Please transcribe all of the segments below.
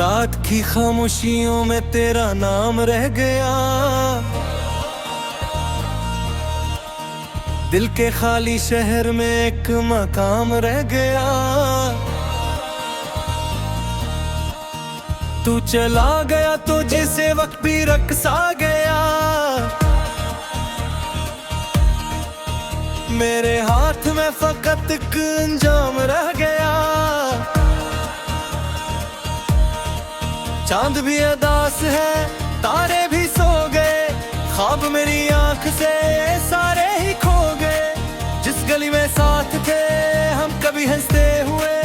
रात की खामोशियों में तेरा नाम रह गया, दिल के खाली शहर में एक मकाम रह गया। तू चला गया तो जिसे वक्त भी रक्सा गया, मेरे हाथ में फकत एक अंजाम रह गया। चांद भी अदास है, तारे भी सो गए, ख्वाब मेरी आंख से सारे ही खो गए। जिस गली में साथ थे हम कभी हंसते हुए,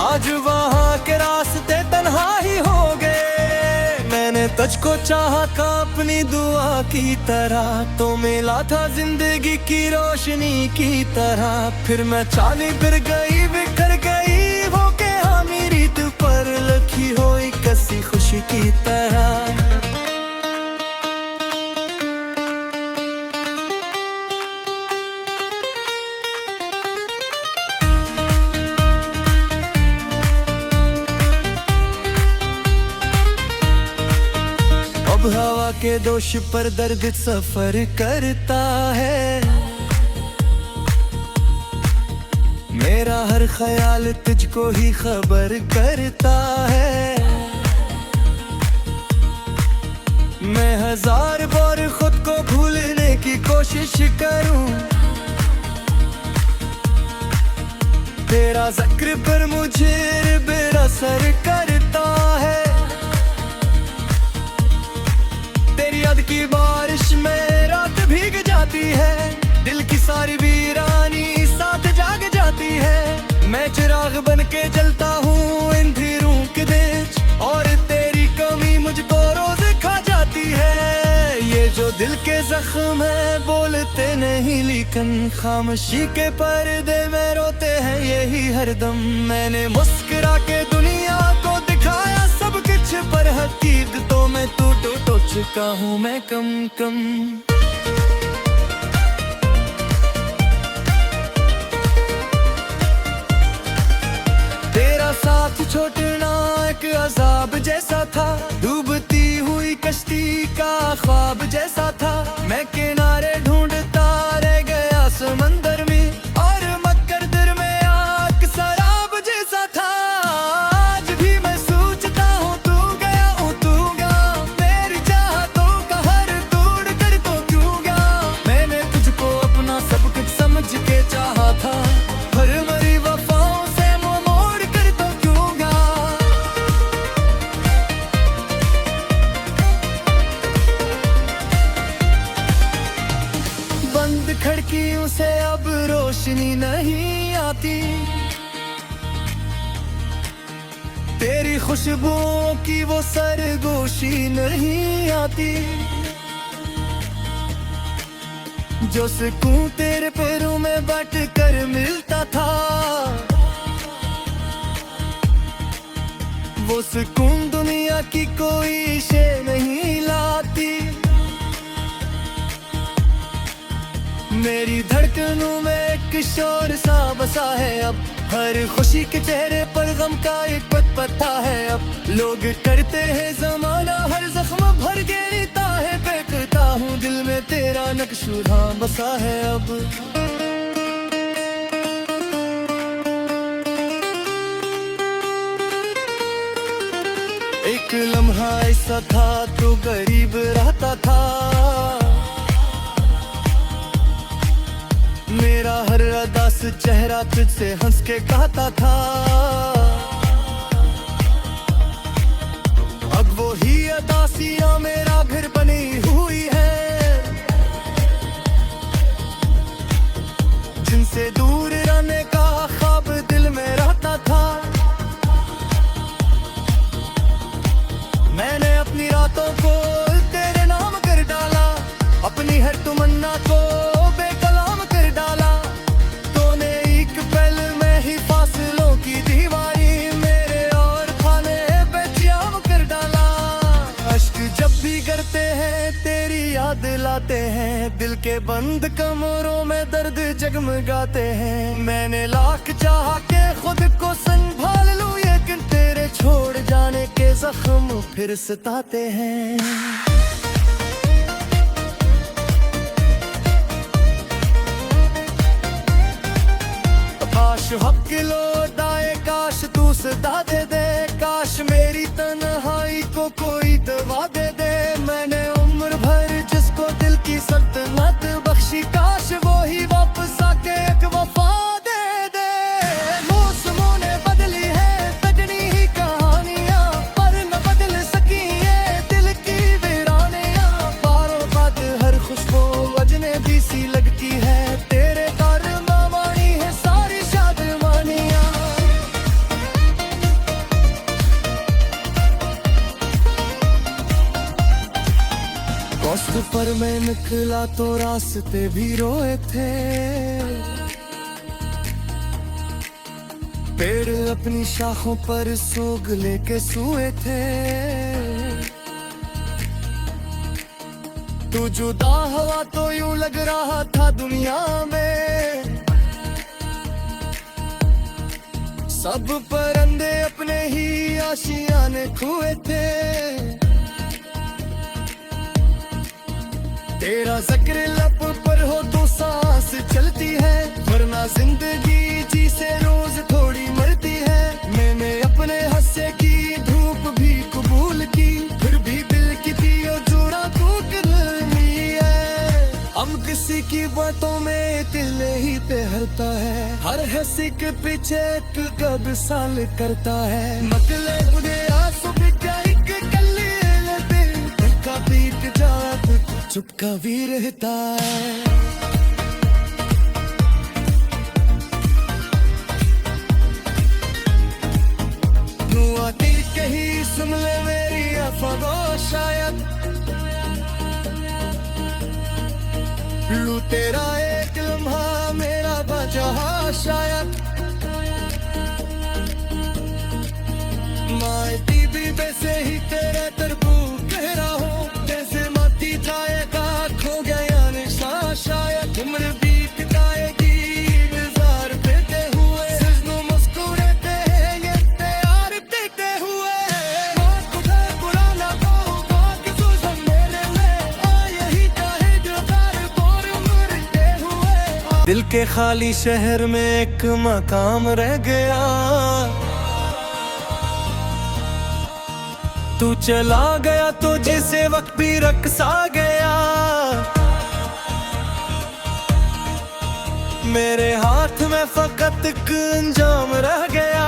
आज वहाँ के रास्ते तन्हा ही हो गए। मैंने तुझको चाहा था अपनी दुआ की तरह, तो मिला था जिंदगी की रोशनी की तरह। फिर मैं चाली फिर गई बिखर गई, वो के हाँ मेरी दिल पर लखी हुई कसी खुशी की तरह। अब हवा के दोष पर दर्द सफर करता है, मेरा हर ख्याल तुझको ही खबर करता है। मैं हजार बार खुद को भूलने की कोशिश करूं, तेरा जिक्र पर मुझे बेअसर करता है। तेरी याद की बारिश में रात भीग जाती है, दिल की सारी वीरानी साथ जाग जाती है। मैं चिराग बन के जलता हूँ अंधेरों के देश, और तेरी कमी मुझको रोज खा जाती है। ये जो दिल के जख्म है बोलते नहीं, लेकिन खामोशी के पर्दे में रोते हैं यही हरदम। मैंने मुस्कुरा के दुनिया को दिखाया सब कुछ, पर हकीकतों में टूट चुका हूँ मैं कम कम। तेरा साथ छोड़ना एक अजाब जैसा था, डूबती हुई कश्ती का ख्वाब जैसा था। मैं किनारे ढूंढता रह गया समंदर में, और मक्कर दिल में आग शराब जैसा था। आज भी मैं सोचता हूँ तू गया हूँ तू गया, मेरी चाहतों का हर तोड़ कर तो क्यों गया। मैंने तुझको अपना सब कुछ समझ के चाहा था, हर मरी वफाओं से मुंह मोड़ कर तो क्यों गया। बंद खिड़कियों से अब रोशनी नहीं आती, तेरी खुशबुओं की वो सरगोशी नहीं आती। जो सुकून तेरे पैरों में बट कर मिलता था, वो सुकून दुनिया की कोई शे नहीं लाती। मेरी धड़कनों में एक शोर सा बसा है अब, हर खुशी के चेहरे पर गम का एक पता है अब। लोग करते हैं जमाना हर जख्म भर के रीता है, फेंकता हूँ दिल में तेरा नक्शुदा बसा है अब। एक लम्हा ऐसा था तो गरीब रहता था, मेरा हर अदास चेहरा तुझसे हंस के कहता था। अब वो ही अदासियां मेरा घर बनी हुई है, जिनसे दूर रहने का ख्वाब दिल में रहता था। मैंने अपनी रातों को तेरे नाम कर डाला, अपनी हर तमन्ना को बेकलाम कर डाला। तूने एक पल में ही फासलों की दीवारी मेरे और खाने बेचियाम कर डाला। अश्क जब भी लाते हैं, दिल के बंद कमरों में दर्द जगमगाते हैं। मैंने लाख चाहा के खुद को संभाल लूं, लेकिन तेरे छोड़ जाने के जख्म फिर सताते हैं। काश हक लौटाए, काश तू सदा दे दे, काश मेरी तन्हाई को कोई दवा दे दे। मैंने उम्र भर जिसको दिल की सल्तनत बख्शी, काश वो ही वापस आके एक वफा दे दे। मौसमों ने बदली है बदली ही कहानियां, पर न बदल सकी ये दिल की वीरानियां। बारों बाद हर खुशबू अजनबी सी लगती है, तेरे दोस्त पर मैं निकला तो रास्ते भी रोए थे। पेड़ अपनी शाखों पर सोग लेके सोए थे। तू जुदा हुआ तो यूं लग रहा था दुनिया में सब परिंदे अपने ही आशियाने खोए थे। तेरा जिक्र लब पर हो तो सांस चलती है, वरना जिंदगी जी से रोज थोड़ी मरती है। मैंने अपने हंसे की धूप भी कबूल की, फिर भी दिल की थी जोड़ा तू कितनी है। हम किसी की बातों में दिल ही पे हरता है, हर हंसी के पीछे एक कब साल करता है। मतलब आंसू बीत जात चुपका भी रहता है। तू आती कहीं सुन ले मेरी अफवाह, शायद लू तेरा एक लम्हा मेरा बजहा, शायद माटी भी वैसे ही तेरा तरबू कह रहा हूँ, जाएगा खो गया निशा, शायद उम्र बीत जाएगी इंतजार देते हुए। सजनों मुस्कुराते हैं ये प्यार देते हुए। खुदा बुलाना होगा कि तुझे मेरे में आ, यही चाहे जो बार बार मरते हुए। दिल के खाली शहर में एक मकाम रह गया, तू चला गया तो जैसे वक्त भी रक्सा गया। मेरे हाथ में फकत एक अंजाम रह गया।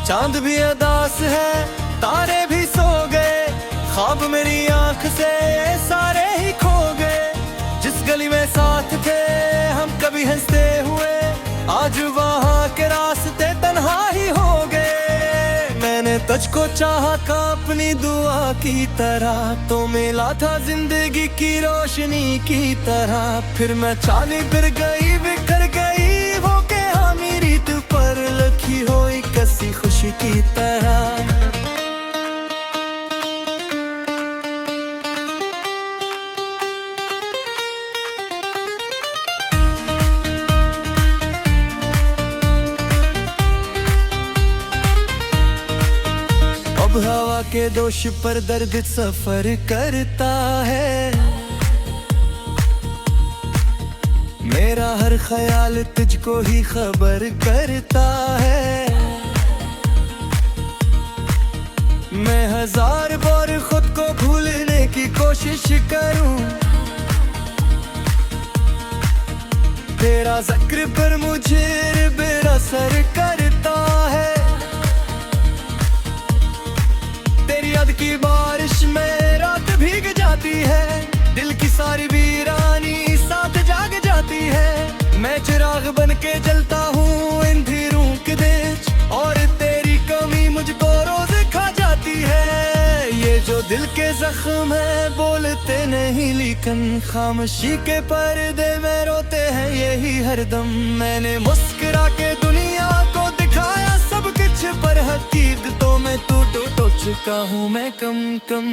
चांद भी अदास है, तारे भी सो गए, ख्वाब मेरी आंख से सारे ही खो गए। जिस गली में साथ थे हम कभी हंसते हुए, आज वहाँ के रास्ते तन्हा ही हो गए। मैंने तुझको चाहा का अपनी दुआ की तरह, तो मिला था जिंदगी की रोशनी की तरह। फिर मैं चाली फिर गई बिखर गई वो के हाँ मेरी तू पर लखी हुई किसी खुशी की तरह। हवा के दोष पर दर्द सफर करता है, मेरा हर ख्याल तुझको ही खबर करता है। मैं हजार बार खुद को भूलने की कोशिश करूं, तेरा जिक्र पर मुझे बेअसर करता है। याद की बारिश में रात भीग जाती है, दिल की सारी वीरानी साथ जाग जाती है। मैं चिराग बन के जलता हूँ अंधेरों के देश, और तेरी कमी मुझको रोज खा जाती है। ये जो दिल के जख्म है बोलते नहीं, लेकिन खामोशी के पर्दे में रोते हैं यही हरदम। मैंने मुस्कुरा के दुनिया को दिखाया सब कुछ मुझे पर हकीकतों में तू तो चुका हूँ मैं कम कम।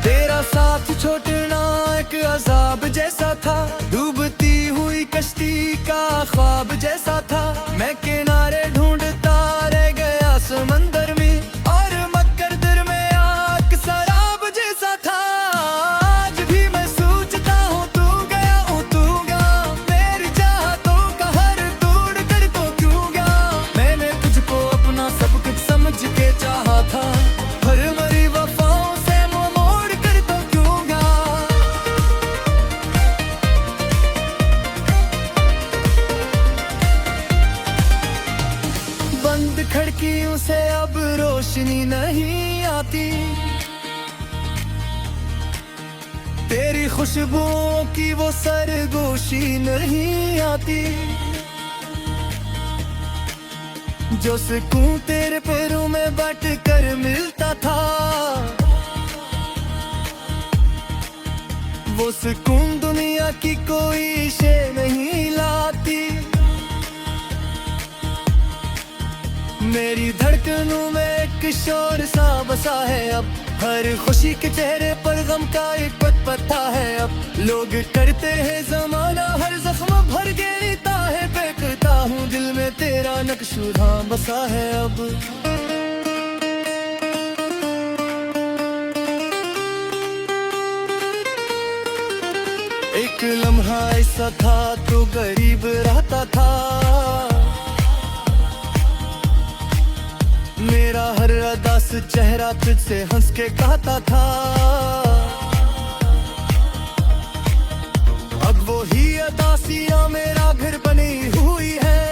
तेरा साथ छोड़ना एक अजाब जैसा था, डूबती हुई कश्ती का ख्वाब जैसा था। मैं किनारे ढूंढता रह गया समंदर में, और मक्कर दिल में आग शराब जैसा था। आज भी मैं सोचता हूँ तू गया मेरी चाहतों का हर तोड़ कर तो क्यों गया। मैंने तुझको अपना सब कुछ समझ के चाहा था, हर मरी वफाओं से मुंह मोड़ कर तो क्यों गया। बंद खिड़कियों से अब रोशनी नहीं आती, तेरी खुशबुओं की वो सरगोशी नहीं आती। जो सुकून तेरे पैरों में बट कर मिलता था, वो सुकून दुनिया की कोई शे नहीं लाती। मेरी धड़कनों में एक शोर सा बसा है अब, हर खुशी के चेहरे पर गम का एक पत्ता है अब। लोग करते हैं जमाना हर जख्म भर देता है, फेंकता हूँ दिल में तेरा नक्शुदा बसा है अब। एक लम्हा ऐसा था तो गरीब रहता था, मेरा हर अदास चेहरा तुझसे हंस के कहता था। अब वो ही अदासियां मेरा घर बनी हुई है,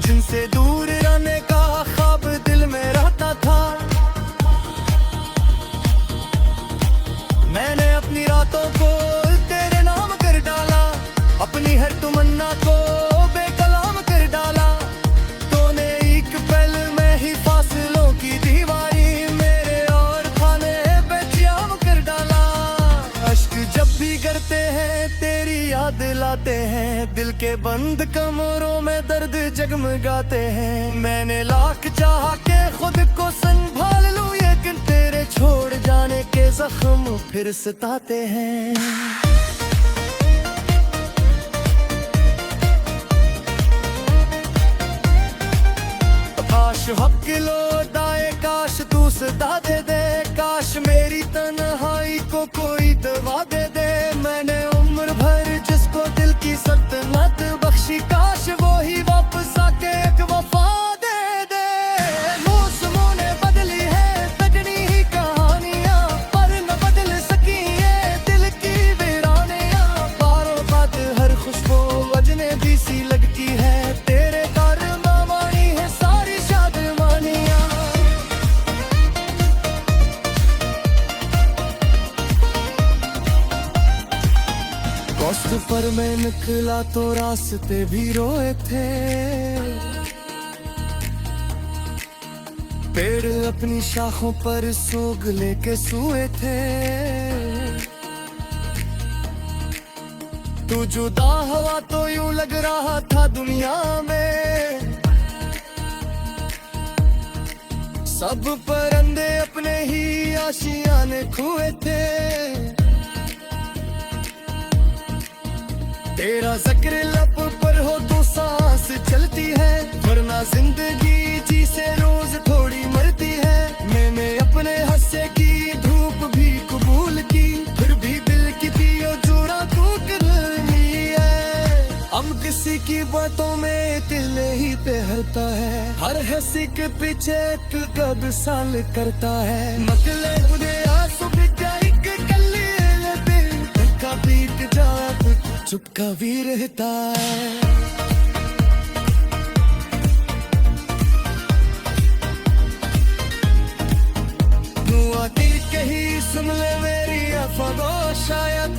जिनसे दूर रहने का ख्वाब दिल में रहता था। मैंने अपनी रातों को तेरे नाम कर डाला, अपनी हर तमन्ना को बेकलाम कर डाला। तूने एक पल में ही फासलों की दीवारी मेरे और खाने पे जाम कर डाला। अश्क जब भी गिरते हैं तेरी याद लाते हैं, दिल के बंद कमरों में दर्द जगमगाते हैं। मैंने लाख चाहा के खुद को संभाल लूं, लेकिन तेरे छोड़ जाने के जख्म फिर सताते हैं। काश हक लो दाए, काश तू सदा दे दे, काश मेरी तन्हाई को कोई दवा दे दे। मैंने उम्र भर जिसको दिल की सल्तनत बख्शी, काश वो ही वापस आके एक वफा दे दे। मौसमों ने बदली है बदली ही कहानियां, पर न बदल सकी ये दिल की वीरानियां। बारों बाद हर खुशबू अजनबी सी लगती है, तेरे कारनामानी है सारी शादमानियां। कॉस्ट पर मैं निकला तो रास्ते भी रोए थे, पेड़ अपनी शाखों पर सोग लेके सोए थे। तू जुदा हुआ तो यूं लग रहा था दुनिया में, सब परिंदे अपने ही आशियाने खोए थे। तेरा जिक्र लब पर हो तो सांस चलती है, वरना जिंदगी जी से रोज थोड़ी मरती है। मैंने अपने हंसे की धूप भी कबूल की, फिर भी दिल की पियो जोड़ा टूट रही है। हम किसी की बातों में दिल ही बहलता है, हर हंसी के पीछे एक कद साल करता है। मकले उन्हें आंसू बिका एक कली दिल का बीत जा चुपका भी रहता है। तू आती कहीं सुन ले मेरी अफवाह शायद,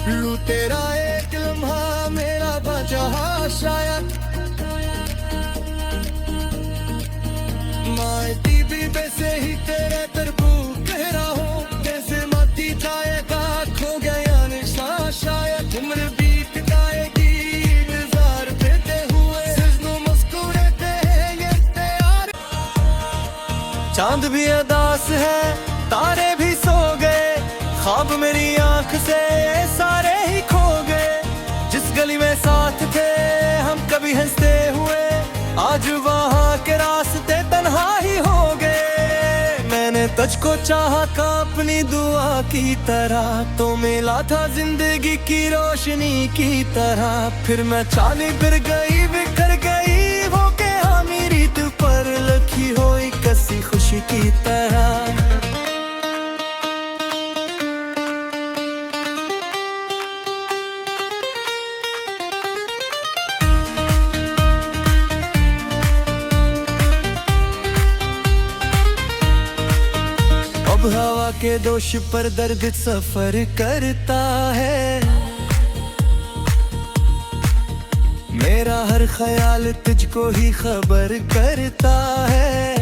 लू तेरा एक लम्हा मेरा बजहा शायद। मायती भी से ही तेरे तरबू कह रहा हूँ, जैसे माती जाएगा खो गया निशा शायद, उम्र बीत जाएगी इंतजार देते हुए, सिजनों मुस्कुराते हैं ये तैयार। चांद भी अदास है, तारे भी सो गए, ख्वाब मेरी आंख से सारे ही खो गए। जिस गली में साथ थे हम कभी हंसते हुए, आज वहाँ के रास्ते तन्हा ही हो गए। मैंने तुझको चाहा था अपनी दुआ की तरह, तो मिला था जिंदगी की रोशनी की तरह। फिर मैं चाली फिर गई बिखर गई वो के हाँ मेरी तू पर लखी हुई कसी खुशी की तरह। अब हवा के दोष पर दर्द सफर करता है, मेरा हर ख्याल तुझको ही खबर करता है।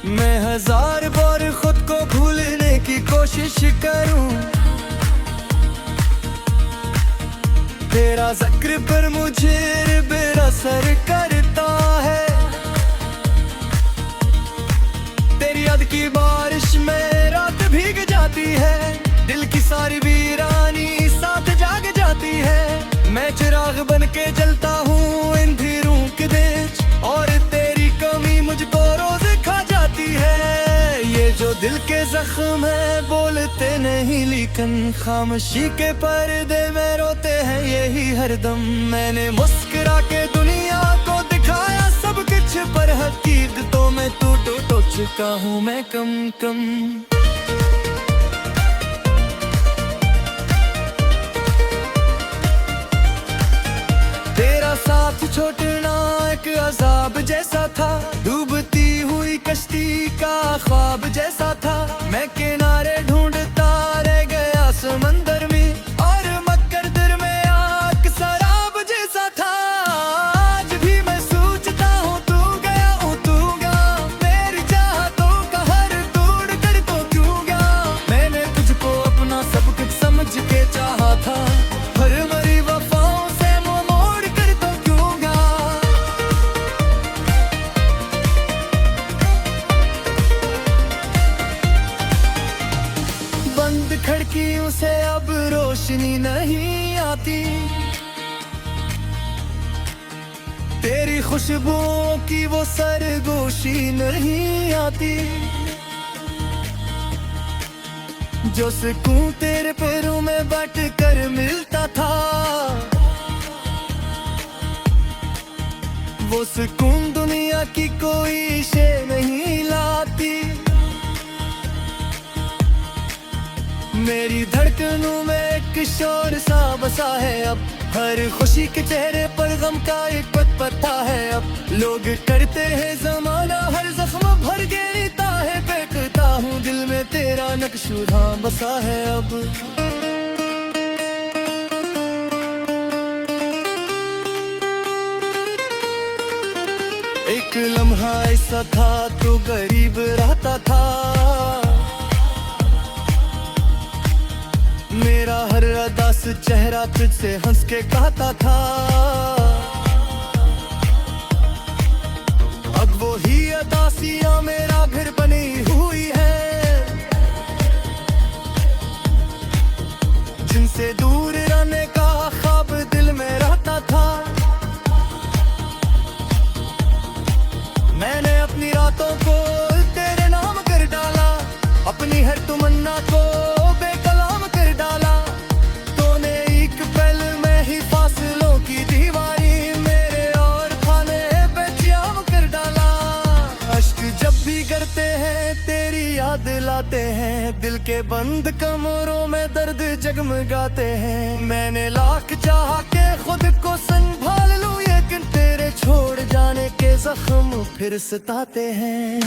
मैं हजार बार खुद को भूलने की कोशिश करूं, तेरा जिक्र पर मुझे बेअसर करता है। तेरी याद की बारिश में रात भीग जाती है, दिल की सारी वीरानी साथ जाग जाती है। मैं चिराग बन के जलता हूँ अंधेरों के बीच, और तेरी कमी मुझको रोज खा जाती है। ये जो दिल के जख्म है बोलते नहीं लेकिन खामोशी के पर्दे में रोते हैं यही हरदम। मैंने मुस्कुरा के दुनिया को दिखाया सब कुछ, पर हकीकतों में टूट चुका हूँ मैं कम कम। तेरा साथ छोड़ना एक अजाब जैसा था, डूबती हुई कश्ती का ख्वाब जैसा था। मैं किनारे ढूंढता रह गया समंदर में, और मक्कर दर में आग शराब जैसा था। आज भी मैं सोचता हूँ तू गया हूँ तू गया, मेरी चाहतों का हर तोड़ कर तो क्यों गया। मैंने तुझको अपना सब कुछ समझ के चाहा था, हर मरी वफाओं से मुंह मोड़ कर तो क्यों गया। बंद खिड़कियों से अब रोशनी नहीं आती, तेरी खुशबुओं की वो सरगोशी नहीं आती। जो सुकून तेरे पैरों में बट कर मिलता था, वो सुकून दुनिया की कोई शे नहीं लाती। मेरी धड़कनों में एक शोर सा बसा है अब, हर खुशी के चेहरे पर गम का एक पता है अब। लोग करते हैं जमाना हर जख्म भर के रीता है, फेंकता हूँ दिल में तेरा नक्शुदा बसा है अब। एक लम्हा ऐसा था तो गरीब रहता था, मेरा हर अदास चेहरा तुझसे हंस के कहता था। अब वो ही अदासियां मेरा घर बनी हुई है, जिनसे दूर रहने का ख्वाब दिल में रहता था। मैंने अपनी रातों को तेरे नाम कर डाला, अपनी हर तमन्ना को बेकलाम कर डाला। तूने एक पल में ही फासलों की दीवारी मेरे और खाने पे जाम कर डाला। अश्क जब भी गिरते हैं तेरी याद लाते हैं, दिल के बंद कमरों में दर्द जगमगाते हैं। मैंने लाख चाहा के खुद को संभाल लूं, लेकिन तेरे छोड़ जाने के जख्म फिर सताते हैं।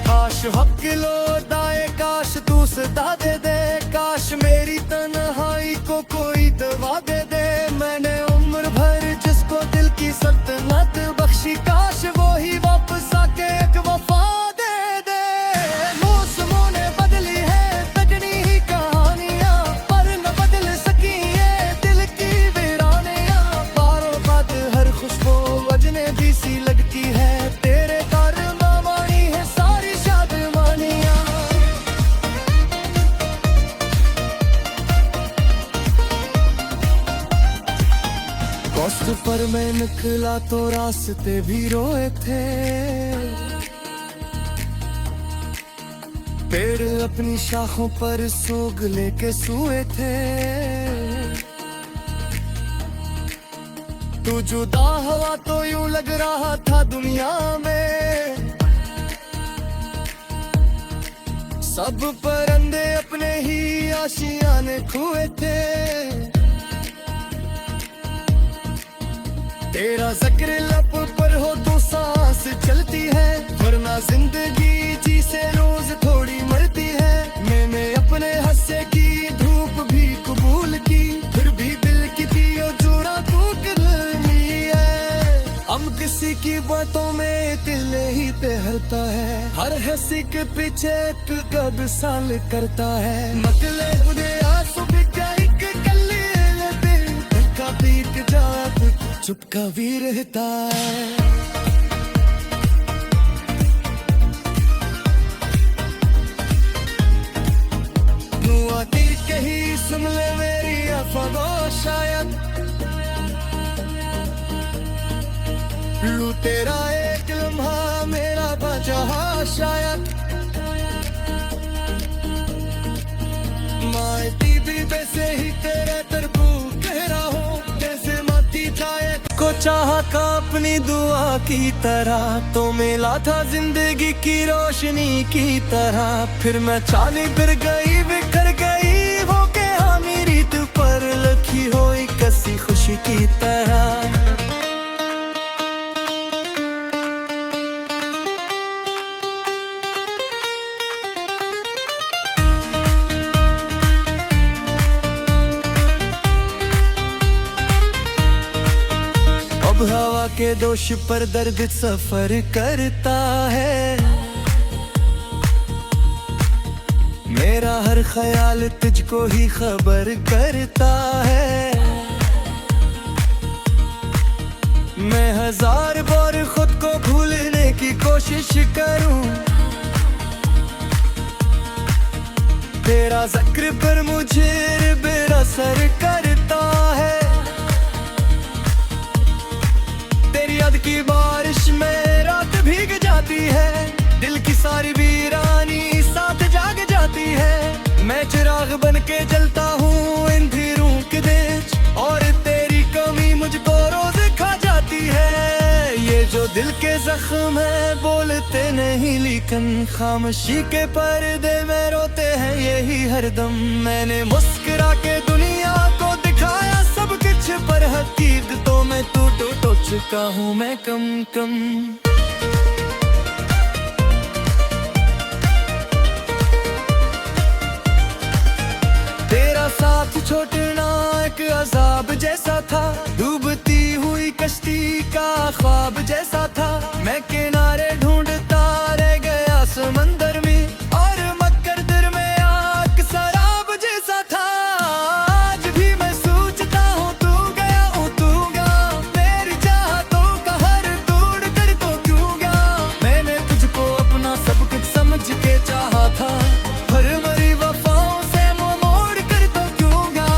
काश हक लौटाए, काश तू सदा दे दे, काश मेरी तन्हाई को कोई नई सी लगती है, तेरे कारनामानी है सारी शादमानियां। कॉस्ट पर मैं निकला तो रास्ते भी रोए थे, पेड़ अपनी शाखों पर सूग लेके सोए थे। तू जुदा हुआ तो यूं लग रहा था दुनिया में, सब परिंदे अपने ही आशियाने खोए थे। तेरा जिक्र लब पर हो तो सांस चलती है, वरना जिंदगी जी से रोज थोड़ी मरती है। मैंने अपने हंसे की धूप भी कबूल की, फिर भी दिल की थी जोड़ा तू करनी है। हम किसी की बातों में दिल ही टहलता है, हर हंसी के पीछे एक कद साल करता है। नकले खुदे आंसू भी एक कली दिल का बीत जात चुपका भी रहता है। तू आती कहीं सुन ले मेरी अफवाह शायद, लू तेरा एक लम्हा मेरा बजहा शायद। मायती भी वैसे ही तेरे तरबू कह रहा हूँ, जैसे माती जाए को चाहा का अपनी दुआ की तरह, तो मिला था जिंदगी की रोशनी की तरह। फिर मैं चाली फिर गई बिखर गई हो के, हाँ मेरी तू पर लखी होई कसी खुशी की तरह। हवा के दोष पर दर्द सफर करता है, मेरा हर ख्याल तुझको ही खबर करता है। मैं हजार बार खुद को भूलने की कोशिश करूं, तेरा जिक्र पर मुझे बेअसर करता है। तेरी याद की बारिश में रात भीग जाती है, दिल की सारी वीरानी साथ जाग जाती है। मैं चिराग बन के जलता हूँ अंधेरों के देश, और तेरी कमी मुझको रोज खा जाती है। ये जो दिल के जख्म है बोलते नहीं, लेकिन खामोशी के पर्दे में रोते हैं यही हरदम। मैंने मुस्कुरा के दुनिया को दिखाया सब कुछ, पर हकीकतों में टूट चुका हूँ मैं कम कम। तेरा साथ छोड़ना एक अजाब जैसा था, डूबती हुई कश्ती का ख्वाब जैसा था। मैं किनारे ढूंढता रह गया समंदर में, और मक्कर दिल में आग शराब जैसा था। आज भी मैं सोचता हूँ तू गया हूँ तू गया, मेरी चाहतों का हर तोड़ कर तो क्यों गया। मैंने तुझको अपना सब कुछ समझ के चाहा था, पर मरी वफाओं से मुंह मोड़ कर तो क्यों गया।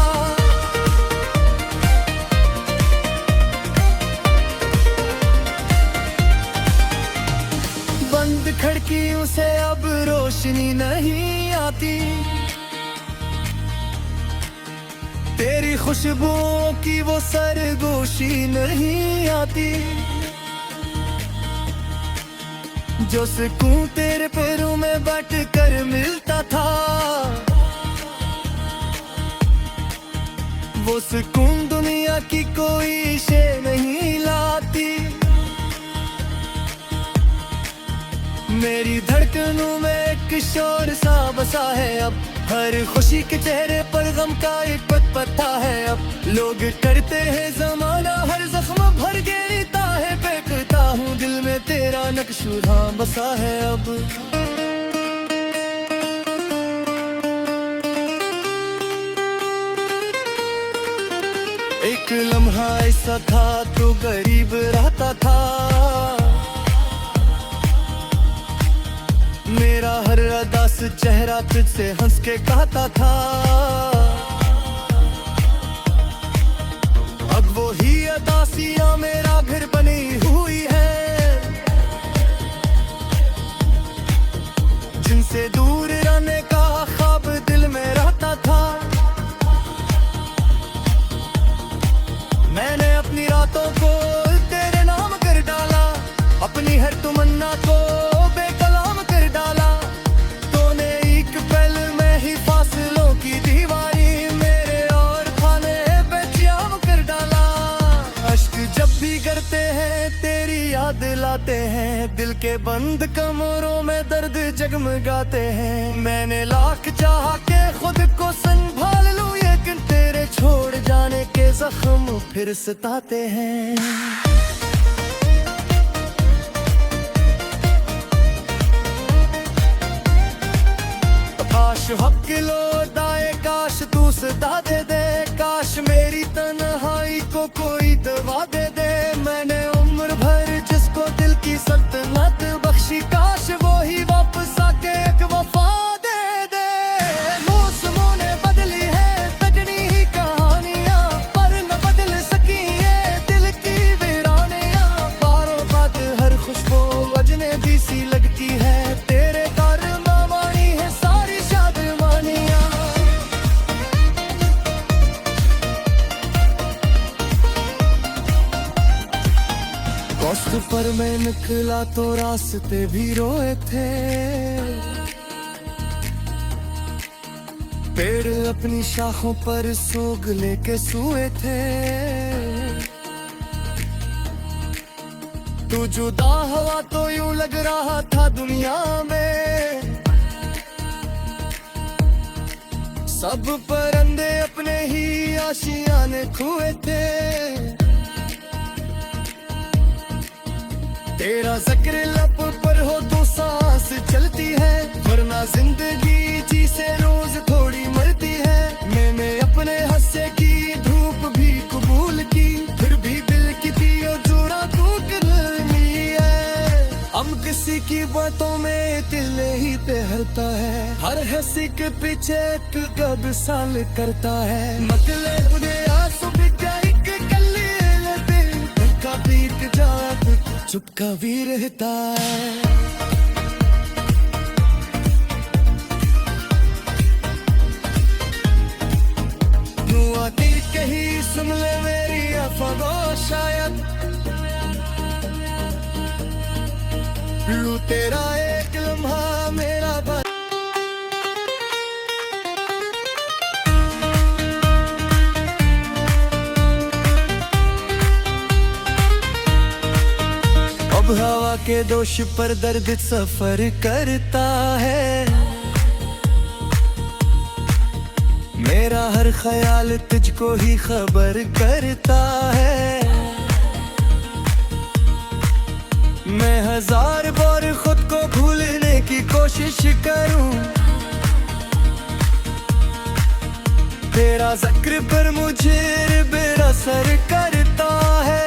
बंद खिड़कियों से अब रोशनी नहीं आती, तेरी खुशबुओं की वो सरगोशी नहीं आती। जो सुकून तेरे पैरों में बैठ कर मिलता था, वो सुकून दुनिया की कोई शे नहीं लाती। मेरी धड़कनों में एक शोर सा बसा है अब, हर खुशी के चेहरे पर गम का एक पता है अब। लोग करते हैं जमाना हर जख्म भर के लेता है, फेंकता हूँ दिल में तेरा नक्शुरा बसा है अब। एक लम्हा ऐसा था तो गरीब रहता था, चेहरा तुझसे हंस के कहता था, अब वो ही अदासियां मेरा घर बनी हुई है, जिनसे दूर रहने का ख्वाब दिल में रहता था। मैंने अपनी रातों को तेरे नाम कर डाला, अपनी हर तमन्ना को बेकलाम कर डाला। तूने एक पल में ही फासलों की दीवारी मेरे और खाने पे जाम कर डाला। अश्क जब भी गिरते हैं तेरी याद लाते हैं, दिल के बंद कमरों में दर्द जगमगाते हैं। मैंने लाख चाहा के खुद को संभाल लूं, लेकिन तेरे छोड़ जाने के जख्म फिर सताते हैं। काश हक लौटाए, काश तू सदा दे दे, काश मेरी तन्हाई को कोई दवा दे दे। मैंने उम्र भर जिसको दिल की सल्तनत बख्शी, काश वो ही वापस आके एक वफा दे दे। मौसमों ने बदली है तगड़ी ही कहानियां, पर न बदल सकी ये दिल की वीरानियां। बारों बाद हर खुशबू अजनबी सी लगती है, तेरे कारनामा वाणी है सारी शादमानियां। दोस्त पर मैं निकला तो रास्ते भी रोए थे, पेड़ अपनी शाखों पर सोग लेके सोए थे। तू जुदा हुआ तो यूं लग रहा था दुनिया में, सब परिंदे अपने ही आशियाने खोए थे। तेरा जिक्र लब पर हो तो सांस चलती है, वरना जिंदगी जी से रोज थोड़ी मरती है। मैंने अपने हंसे की धूप भी कबूल की, फिर भी दिल की थी और जोड़ा टूट ली है। हम किसी की बातों में दिल ही तहलता है, हर हंसी के पीछे एक कब साल करता है। मतलब उन्हें आंसू बिकाई के कली दिल का बीत जात चुपका भी रहता है। तू आती कहीं सुन ले मेरी अफवाह, शायद लूं तेरा एक लम्हा मेरा बस। अब हवा के दोष पर दर्द सफर करता है, मेरा हर ख्याल तुझको ही खबर करता है। मैं हजार बार खुद को भूलने की कोशिश करूं, तेरा जिक्र पर मुझे बेअसर करता है।